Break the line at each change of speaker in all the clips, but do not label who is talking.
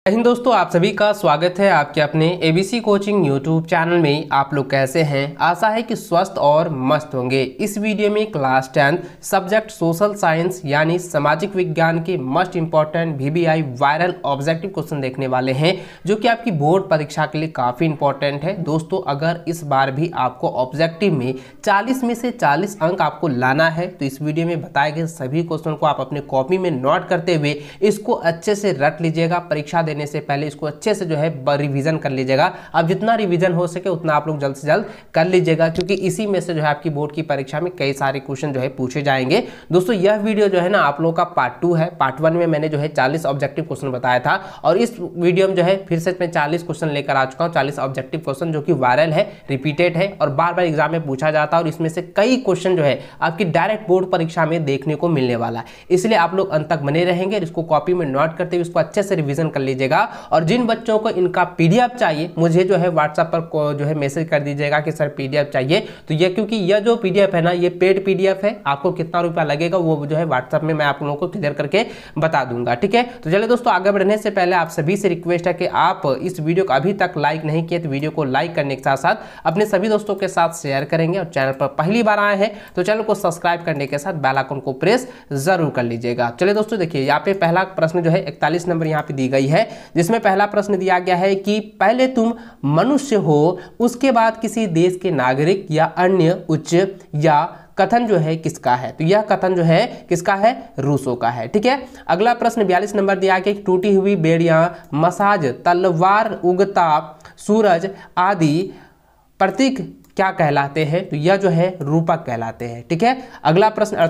हिंद दोस्तों, आप सभी का स्वागत है आपके अपने एबीसी कोचिंग यूट्यूब चैनल में। आप लोग कैसे हैं? आशा है कि स्वस्थ और मस्त होंगे। इस वीडियो में क्लास 10 सब्जेक्ट सोशल साइंस यानी सामाजिक विज्ञान के most important VBI viral objective question देखने वाले हैं, जो कि आपकी बोर्ड परीक्षा के लिए काफ़ी इंपॉर्टेंट है। दोस्तों, अगर इस बार भी आपको ऑब्जेक्टिव में 40 में से 40 अंक आपको लाना है तो इस वीडियो में बताए गए सभी क्वेश्चन को आप अपने कॉपी में नोट करते हुए इसको अच्छे से रट लीजिएगा। परीक्षा देने से पहले इसको अच्छे से जो है रिवीजन कर लीजिएगा। अब जितना रिवीजन हो सके उतना आप लोग जल्द से जल्द कर लीजिएगा, क्योंकि इसी में से जो है आपकी बोर्ड की परीक्षा में कई सारे क्वेश्चन जो है पूछे जाएंगे। दोस्तों, यह वीडियो जो है ना आप लोगों का पार्ट 2 है। पार्ट 1 में मैंने जो है 40 ऑब्जेक्टिव क्वेश्चन बताया था, और इस वीडियो में जो है फिर से मैं 40 क्वेश्चन लेकर आ चुका हूँ। 40 ऑब्जेक्टिव क्वेश्चन जो कि वायरल है, रिपीटेड है और बार बार एग्जाम में पूछा जाता है, और इसमें से कई क्वेश्चन जो है आपकी डायरेक्ट बोर्ड परीक्षा में देखने को मिलने वाला है। इसलिए आप लोग अंत तक बने रहेंगे, इसको कॉपी में नोट करते हुए इसको अच्छे से रिवीजन कर लीजिएगा। और जिन बच्चों को इनका पीडीएफ चाहिए, मुझे जो है व्हाट्सएप पर जो है मैसेज कर दीजिएगा कि सर पीडीएफ चाहिए। तो ये क्योंकि यह जो पीडीएफ है ना, ये पेड पीडीएफ है, आपको कितना रुपया लगेगा वो जो है व्हाट्सएप में मैं आप लोगों को क्लियर करके बता दूंगा। ठीक है, तो चलिए दोस्तों, आगे बढ़ने से पहले आप सभी से रिक्वेस्ट है कि आप इस वीडियो को अभी तक लाइक नहीं किए तो वीडियो को लाइक करने के साथ साथ अपने सभी दोस्तों के साथ शेयर करेंगे, और चैनल पर पहली बार आए हैं तो चैनल को सब्सक्राइब करने के साथ बेल आइकन को प्रेस जरूर कर लीजिएगा। चलिए दोस्तों, देखिए यहाँ पे पहला प्रश्न जो है 41 नंबर यहाँ पे दी गई है, जिसमें पहला प्रश्न दिया गया है कि पहले तुम मनुष्य हो, उसके बाद किसी देश के नागरिक या अन्य उच्च या कथन जो है किसका है? तो यह कथन जो है किसका है? रूसो का है। ठीक है, अगला प्रश्न 42 नंबर दिया गया, टूटी हुई बेड़ियां, मसाज, तलवार, उगता सूरज आदि प्रतीक क्या कहलाते हैं? तो यह जो है रूपक कहलाते हैं। ठीक है, अगला प्रश्न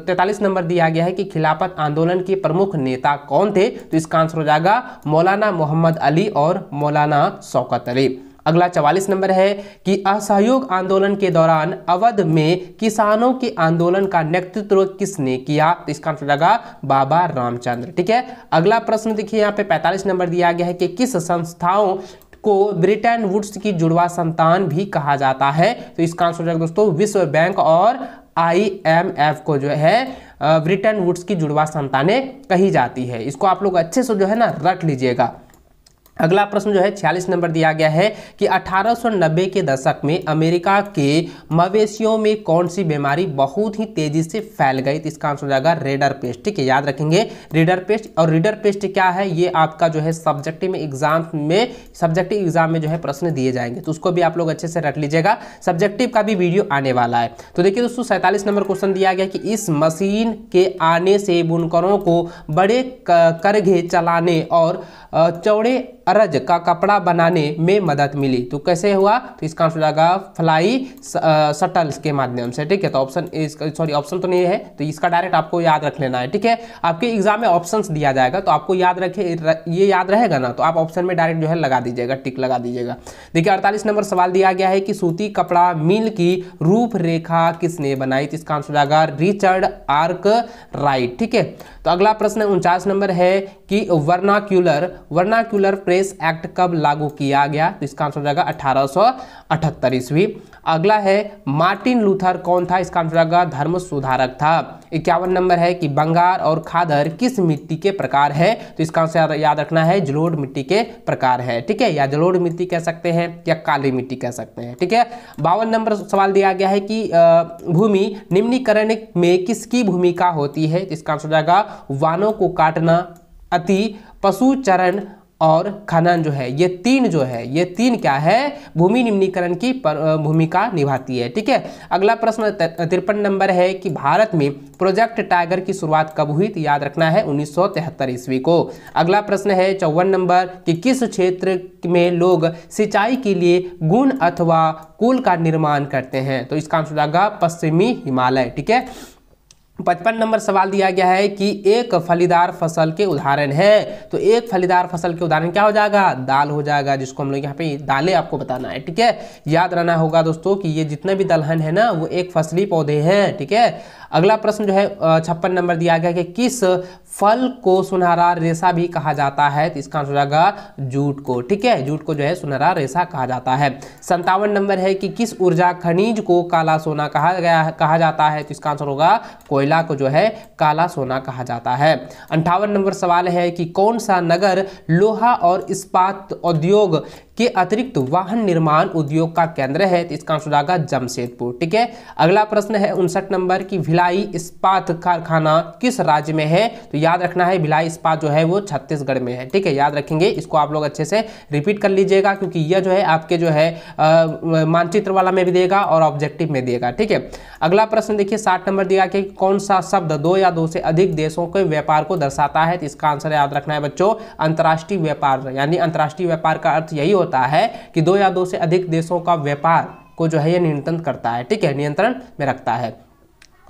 43 नंबर दिया गया है कि खिलाफत आंदोलन के प्रमुख नेता कौन थे? तो इसका आंसर हो जाएगा मौलाना मोहम्मद अली और मौलाना शौकत अली। अगला 44 नंबर है कि असहयोग आंदोलन के दौरान अवध में किसानों के आंदोलन का नेतृत्व किसने किया? तो इसका आंसर हो जाएगा बाबा रामचंद्र। ठीक है, अगला प्रश्न देखिए यहाँ पे 45 नंबर दिया गया है कि किस संस्थाओं को ब्रिटेन वुड्स की जुड़वा संतान भी कहा जाता है? तो इसका आंसर हो जाएगा दोस्तों विश्व बैंक और IMF को जो है ब्रिटेन वुड्स की जुड़वा संतानें कही जाती है। इसको आप लोग अच्छे से जो है ना रट लीजिएगा। अगला प्रश्न जो है 46 नंबर दिया गया है कि 1890 के दशक में अमेरिका के मवेशियों में कौन सी बीमारी बहुत ही तेजी से फैल गई? तो इसका आंसर हो जाएगा रेडर पेस्ट। ठीक है, याद रखेंगे रीडर पेस्ट। और रीडर पेस्ट क्या है? ये आपका जो है सब्जेक्टिव एग्जाम में जो है प्रश्न दिए जाएंगे, तो उसको भी आप लोग अच्छे से रट लीजिएगा। सब्जेक्टिव का भी वीडियो आने वाला है। तो देखिए दोस्तों, 47 नंबर क्वेश्चन दिया गया कि इस मशीन के आने से बुनकरों को बड़े करघे चलाने और चौड़े अरज का कपड़ा बनाने में मदद मिली। तो कैसे हुआ? तो इसका आंसर हो जाएगा फ्लाई शटल्स के माध्यम से। ठीक है, तो ऑप्शन तो नहीं है, तो इसका डायरेक्ट आपको याद रख लेना है। ठीक है, आपके एग्जाम में ऑप्शंस दिया जाएगा तो आपको याद रखे, ये याद रहेगा ना, तो आप ऑप्शन में डायरेक्ट जो है लगा दीजिएगा, टिक लगा दीजिएगा। देखिए 48 नंबर सवाल दिया गया है कि सूती कपड़ा मिल की रूपरेखा किसने बनाई? तो इसका आंसर हो जाएगा रिचर्ड आर्कराइट। ठीक है, तो अगला प्रश्न 49 नंबर है कि वर्नाक्यूलर प्रेस एक्ट कब लागू किया गया? तो इसका आंसर हो जाएगा 1878 ईस्वी। अगला है मार्टिन लूथर कौन था? इसका आंसर हो जाएगा धर्म सुधारक था। 51 नंबर है कि बंगार और खादर किस मिट्टी के प्रकार है? तो इसका आंसर याद रखना है जलोढ़ मिट्टी के प्रकार है। ठीक है, या जलोढ़ मिट्टी कह सकते हैं या काली मिट्टी कह सकते हैं। ठीक है, 52 नंबर सवाल दिया गया है कि भूमि निम्नीकरण में किसकी भूमिका होती है? तो इसका आंसर हो जाएगा वानों को काटना, अति पशु चरण और खनन जो है, ये तीन क्या है? भूमि निम्नीकरण की भूमिका निभाती है। ठीक है, अगला प्रश्न 53 नंबर है कि भारत में प्रोजेक्ट टाइगर की शुरुआत कब हुई? तो याद रखना है 1973 ईस्वी को। अगला प्रश्न है 54 नंबर कि किस क्षेत्र में लोग सिंचाई के लिए गुण अथवा कुल का निर्माण करते हैं? तो इसका आंसर हो जाएगा पश्चिमी हिमालय। ठीक है, 55 नंबर सवाल दिया गया है कि एक फलीदार फसल के उदाहरण है। तो एक फलीदार फसल के उदाहरण क्या हो जाएगा? दाल हो जाएगा, जिसको हम लोग यहाँ पे दालें आपको बताना है। ठीक है, याद रहना होगा दोस्तों कि ये जितने भी दलहन है ना, वो एक फसली पौधे हैं। ठीक है, अगला प्रश्न जो है 56 नंबर दिया गया कि किस फल को सुनहरा रेशा भी कहा जाता है, तो इसका आंसर हो जाएगा जूट को। ठीक है, जूट को जो है सुनहरा रेशा कहा जाता है। 57 नंबर है कि किस ऊर्जा खनिज को काला सोना कहा जाता है, तो इसका आंसर होगा कोयला को जो है काला सोना कहा जाता है। 58 नंबर सवाल है कि कौन सा नगर लोहा और इस्पात उद्योग के अतिरिक्त वाहन निर्माण उद्योग का केंद्र है, तो इसका आंसर हो जाएगा जमशेदपुर। ठीक है, अगला प्रश्न है 59 नंबर की भिलाई इस्पात कारखाना किस राज्य में है, तो याद रखना है भिलाई इस्पात जो है वो छत्तीसगढ़ में है। ठीक है, याद रखेंगे, इसको आप लोग अच्छे से रिपीट कर लीजिएगा क्योंकि यह जो है आपके जो है मानचित्र वाला में भी देगा और ऑब्जेक्टिव में देगा। ठीक है, अगला प्रश्न देखिए 60 नंबर दिया कि कौन सा शब्द दो या दो से अधिक देशों के व्यापार को दर्शाता है, तो इसका आंसर याद रखना है बच्चों अंतर्राष्ट्रीय व्यापार। यानी अंतर्राष्ट्रीय व्यापार का अर्थ यही होता है कि दो या दो से अधिक देशों का व्यापार को जो है यह नियंत्रण करता है। ठीक है, नियंत्रण में रखता है।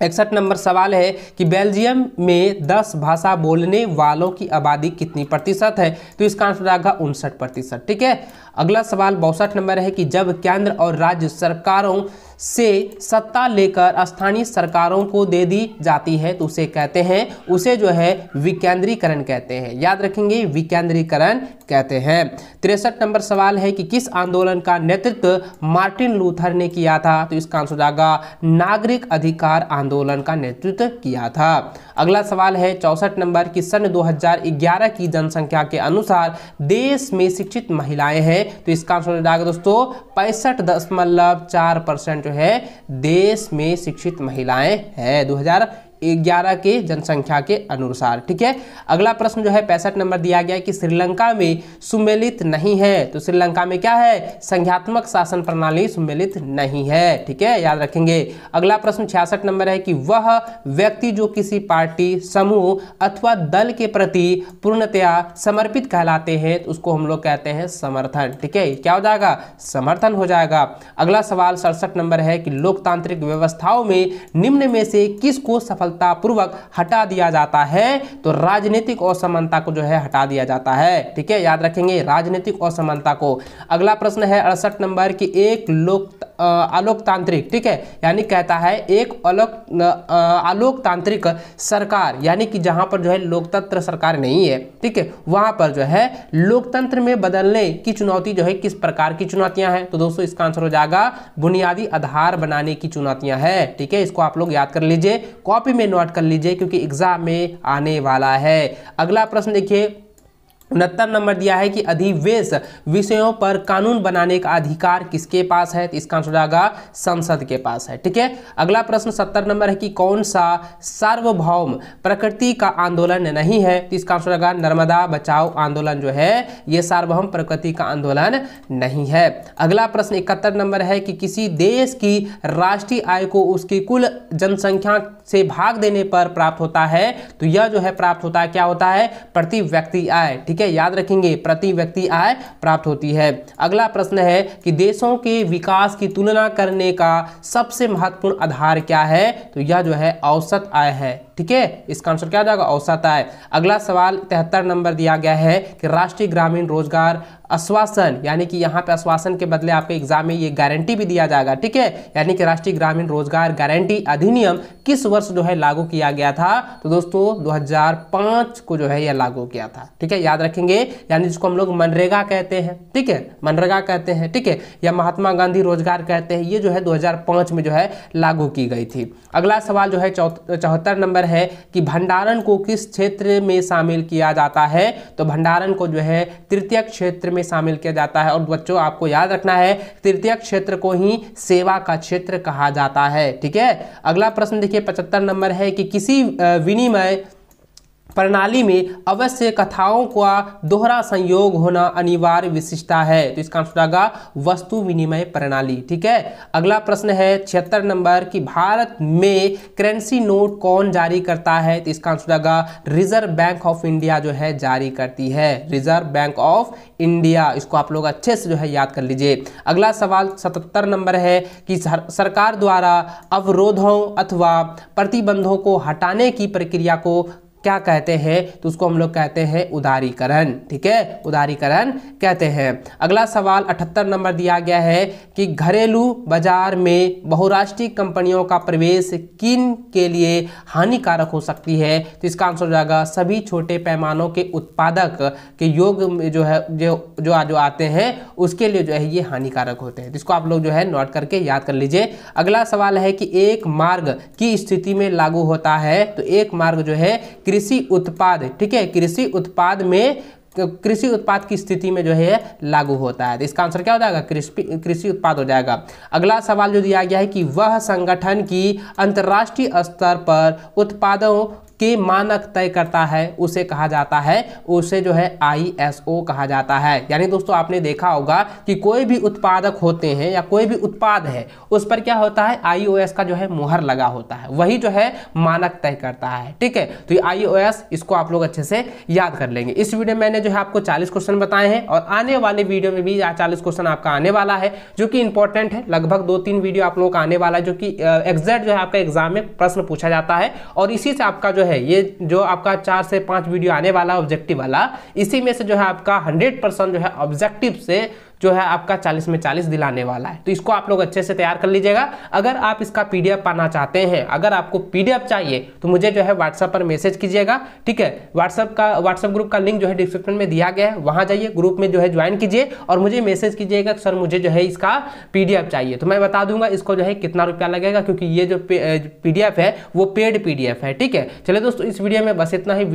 61 नंबर सवाल है कि बेल्जियम में 10 भाषा बोलने वालों की आबादी कितनी प्रतिशत है, तो इसका आंसर आएगा 59%। ठीक है, अगला सवाल 62 नंबर है कि जब केंद्र और राज्य सरकारों से सत्ता लेकर स्थानीय सरकारों को दे दी जाती है तो उसे कहते हैं, उसे जो है विकेंद्रीकरण कहते हैं। याद रखेंगे, विकेंद्रीकरण कहते हैं। 63 नंबर सवाल है कि किस आंदोलन का नेतृत्व मार्टिन लूथर ने किया था, तो इसका आंसर जाएगा नागरिक अधिकार आंदोलन का नेतृत्व किया था। अगला सवाल है 64 नंबर की सन 2011 की जनसंख्या के अनुसार देश में शिक्षित महिलाएं हैं, तो इसका आंसर हो जाएगा दोस्तों 65.4% जो है देश में शिक्षित महिलाएं हैं 2011 के जनसंख्या के अनुसार। ठीक है, अगला प्रश्न जो है 65 नंबर दिया गया है कि श्रीलंका में सुमेलित नहीं है, तो श्रीलंका में क्या है संघात्मक शासन प्रणाली सुमेलित नहीं है। ठीक है, याद रखेंगे। अगला प्रश्न 66 नंबर है कि वह व्यक्ति जो किसी पार्टी समूह अथवा दल के प्रति पूर्णतया समर्पित कहलाते हैं, तो उसको हम लोग कहते हैं समर्थन। ठीक है, क्या हो जाएगा समर्थन हो जाएगा। अगला सवाल 67 नंबर है कि लोकतांत्रिक व्यवस्थाओं में निम्न में से किसको पूर्वक हटा दिया जाता है, तो राजनीतिक असमानता को जो है हटा दिया जाता है। ठीक है, याद रखेंगे राजनीतिक असमानता को। अगला प्रश्न है 68 नंबर की एक अलोकतांत्रिक, ठीक है, यानी कहता है एक अलोकतांत्रिक सरकार, यानी कि जहां पर जो है लोकतंत्र सरकार नहीं है, ठीक है, वहां पर जो है लोकतंत्र में बदलने की चुनौती जो है किस प्रकार की चुनौतियां हैं, तो दोस्तों इसका आंसर हो जाएगा बुनियादी आधार बनाने की चुनौतियां हैं। ठीक है, इसको आप लोग याद कर लीजिए, कॉपी में नोट कर लीजिए क्योंकि एग्जाम में आने वाला है। अगला प्रश्न देखिए 69 नंबर दिया है कि अधिवेश विषयों पर कानून बनाने का अधिकार किसके पास है, तो इसका आंसर जाएगा संसद के पास है। ठीक है, अगला प्रश्न 70 नंबर है कि कौन सा सार्वभौम प्रकृति का आंदोलन नहीं है, तो इसका आंसर जाएगा नर्मदा बचाओ आंदोलन जो है ये सार्वभौम प्रकृति का आंदोलन नहीं है। अगला प्रश्न 71 नंबर है कि किसी देश की राष्ट्रीय आय को उसकी कुल जनसंख्या से भाग देने पर प्राप्त होता है, तो यह जो है प्राप्त होता है क्या होता है प्रति व्यक्ति आय। ठीक है, याद रखेंगे प्रति व्यक्ति आय प्राप्त होती है। अगला प्रश्न है कि देशों के विकास की तुलना करने का सबसे महत्वपूर्ण आधार क्या है, तो यह जो है औसत आय है। ठीक है, इसका आंसर क्या हो जाएगा औसत आय। अगला सवाल 73 नंबर दिया गया है कि राष्ट्रीय ग्रामीण रोजगार आश्वासन, यानी कि यहाँ पे आश्वासन के बदले आपके एग्जाम में ये गारंटी भी दिया जाएगा। ठीक है, यानी कि राष्ट्रीय ग्रामीण रोजगार गारंटी अधिनियम किस वर्ष जो है लागू किया गया था, तो दोस्तों 2005 को जो है यह लागू किया था। ठीक है, याद रखेंगे, यानी जिसको हम लोग मनरेगा कहते हैं। ठीक है, मनरेगा कहते हैं। ठीक है, या महात्मा गांधी रोजगार कहते हैं, ये जो है 2005 में जो है लागू की गई थी। अगला सवाल जो है 74 नंबर है कि भंडारण को किस क्षेत्र में शामिल किया जाता है, तो भंडारण को जो है तृतीय क्षेत्र में शामिल किया जाता है। और बच्चों आपको याद रखना है तृतीय क्षेत्र को ही सेवा का क्षेत्र कहा जाता है। ठीक है, अगला प्रश्न देखिए 75 नंबर है कि किसी विनिमय प्रणाली में अवश्य कथाओं का दोहरा संयोग होना अनिवार्य विशिष्टता है, तो इसका आंसर आएगा वस्तु विनिमय प्रणाली। ठीक है, अगला प्रश्न है 76 नंबर कि भारत में करेंसी नोट कौन जारी करता है, तो इसका आंसर आएगा रिजर्व बैंक ऑफ इंडिया जो है जारी करती है, रिजर्व बैंक ऑफ इंडिया। इसको आप लोग अच्छे से जो है याद कर लीजिए। अगला सवाल 77 नंबर है कि सरकार द्वारा अवरोधों अथवा प्रतिबंधों को हटाने की प्रक्रिया को क्या कहते हैं, तो उसको हम लोग कहते हैं उदारीकरण। ठीक है, उदारीकरण कहते हैं। अगला सवाल 78 नंबर दिया गया है कि घरेलू बाजार में बहुराष्ट्रीय कंपनियों का प्रवेश किन के लिए हानिकारक हो सकती है, तो इसका आंसर हो जाएगा सभी छोटे पैमानों के उत्पादक के योग में जो है जो आते हैं उसके लिए जो है ये हानिकारक होते हैं। तो इसको आप लोग जो है नोट करके याद कर लीजिए। अगला सवाल है कि एक मार्ग की स्थिति में लागू होता है, तो एक मार्ग जो है कृषि उत्पाद, ठीक है, कृषि उत्पाद की स्थिति में जो है लागू होता है। तो इसका आंसर क्या हो जाएगा, कृषि उत्पाद हो जाएगा। अगला सवाल जो दिया गया है कि वह संगठन की अंतर्राष्ट्रीय स्तर पर उत्पादों के मानक तय करता है उसे कहा जाता है, उसे जो है ISO कहा जाता है। यानी दोस्तों आपने देखा होगा कि कोई भी उत्पादक होते हैं या कोई भी उत्पाद है उस पर क्या होता है, IOS का जो है मुहर लगा होता है, वही जो है मानक तय करता है। ठीक है, तो ये IOS इसको आप लोग अच्छे से याद कर लेंगे। इस वीडियो में मैंने जो है आपको 40 क्वेश्चन बताए हैं और आने वाले वीडियो में भी 40 क्वेश्चन आपका आने वाला है जो कि इंपॉर्टेंट है। लगभग 2-3 वीडियो आप लोगों का आने वाला है जो कि एग्जैक्ट जो है आपका एग्जाम में प्रश्न पूछा जाता है और इसी से आपका जो है ये जो आपका 4 से 5 वीडियो आने वाला ऑब्जेक्टिव वाला, इसी में से जो है आपका 100% जो है ऑब्जेक्टिव से जो है आपका 40 में 40 दिलाने वाला है। तो इसको आप लोग अच्छे से तैयार कर लीजिएगा। अगर आप इसका PDF पाना चाहते हैं, अगर आपको PDF चाहिए तो मुझे जो है व्हाट्सएप पर मैसेज कीजिएगा। ठीक है, व्हाट्सएप ग्रुप का लिंक जो है डिस्क्रिप्शन में दिया गया है, वहां जाइए, ग्रुप में जो है ज्वाइन कीजिए और मुझे मैसेज कीजिएगा सर मुझे जो है इसका PDF चाहिए, तो मैं बता दूंगा इसको जो है कितना रुपया लगेगा, क्योंकि ये जो PDF है वो पेड PDF है। ठीक है, चलिए दोस्तों इस वीडियो में बस इतना ही।